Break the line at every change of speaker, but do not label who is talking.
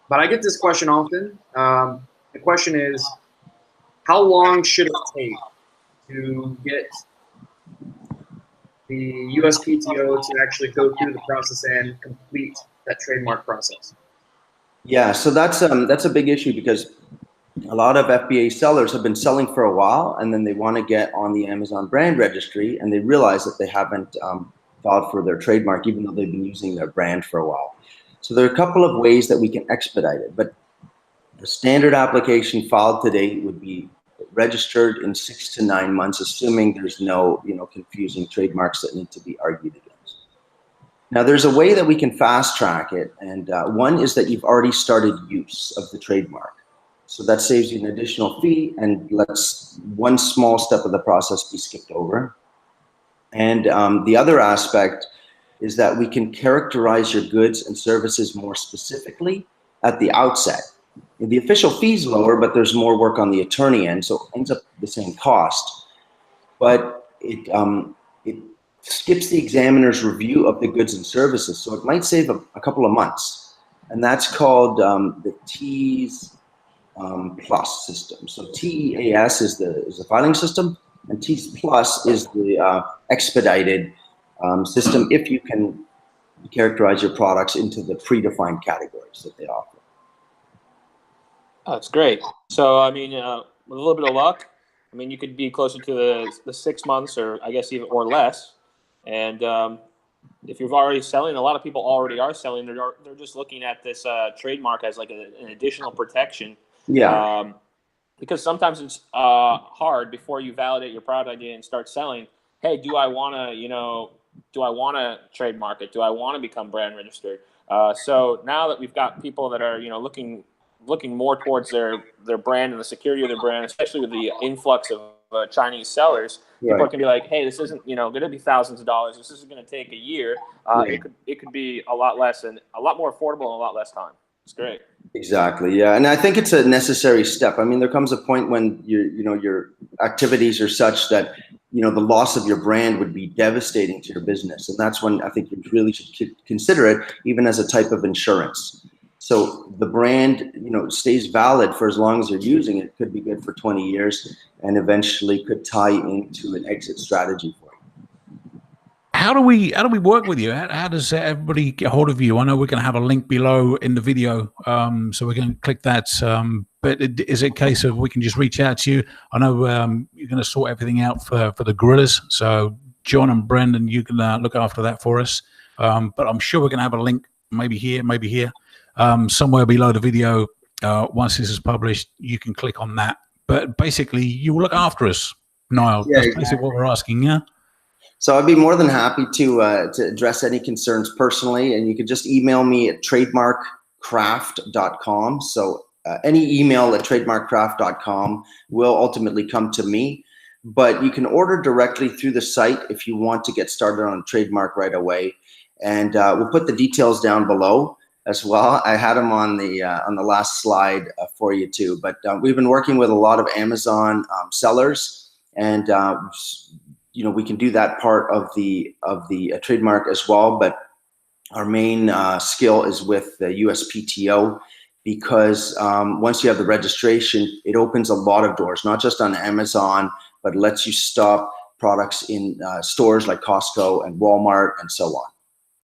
but I get this question often. The question is, how long should it take to get the USPTO to actually go through the process and complete that trademark process?
Yeah, so that's a big issue because a lot of FBA sellers have been selling for a while, and then they want to get on the Amazon brand registry, and they realize that they haven't filed for their trademark, even though they've been using their brand for a while. So there are a couple of ways that we can expedite it, but the standard application filed today would be registered in 6 to 9 months, assuming there's no, confusing trademarks that need to be argued against. Now, there's a way that we can fast track it, and one is that you've already started use of the trademark. So that saves you an additional fee and lets one small step of the process be skipped over. And the other aspect is that we can characterize your goods and services more specifically at the outset. The official fee is lower, but there's more work on the attorney end, so it ends up the same cost. But it skips the examiner's review of the goods and services, so it might save a couple of months. And that's called the TEAS Plus system. So TEAS is the filing system, and TEAS Plus is the expedited system if you can characterize your products into the predefined categories that they offer.
Oh, that's great. So, I mean, with a little bit of luck, I mean, you could be closer to the 6 months, or I guess even or less. And if you're already selling, a lot of people already are selling. They're just looking at this trademark as like an additional protection.
Yeah.
Because sometimes it's hard before you validate your product idea and start selling. Hey, do I want to trademark it? Do I want to become brand registered? So now that we've got people that are, looking more towards their brand and the security of their brand, especially with the influx of Chinese sellers, people are going to be like, hey, this isn't, going to be thousands of dollars. This isn't going to take a year. It could be a lot less and a lot more affordable in a lot less time. It's great.
Exactly. Yeah. And I think it's a necessary step. I mean, there comes a point when your activities are such that, the loss of your brand would be devastating to your business. And that's when I think you really should consider it even as a type of insurance. So the brand, stays valid for as long as you're using it. Could be good for 20 years and eventually could tie into an exit strategy for you.
How do we work with you? How does everybody get hold of you? I know we're going to have a link below in the video, so we can click that. But is it a case of we can just reach out to you? I know you're going to sort everything out for the Gorillaz. So John and Brendan, you can look after that for us. But I'm sure we're going to have a link, maybe here. Somewhere below the video. Once this is published, you can click on that. But basically, you will look after us, Nyall.
Yeah,
that's basically what we're asking, yeah?
So I'd be more than happy to address any concerns personally, and you can just email me at trademarkraft.com. So any email at trademarkraft.com will ultimately come to me, but you can order directly through the site if you want to get started on a trademark right away. And we'll put the details down below as well. I had them on the last slide for you too. But we've been working with a lot of Amazon sellers, and we can do that part of the trademark as well. But our main skill is with the USPTO, because once you have the registration, it opens a lot of doors, not just on Amazon, but lets you stock products in stores like Costco and Walmart and so on.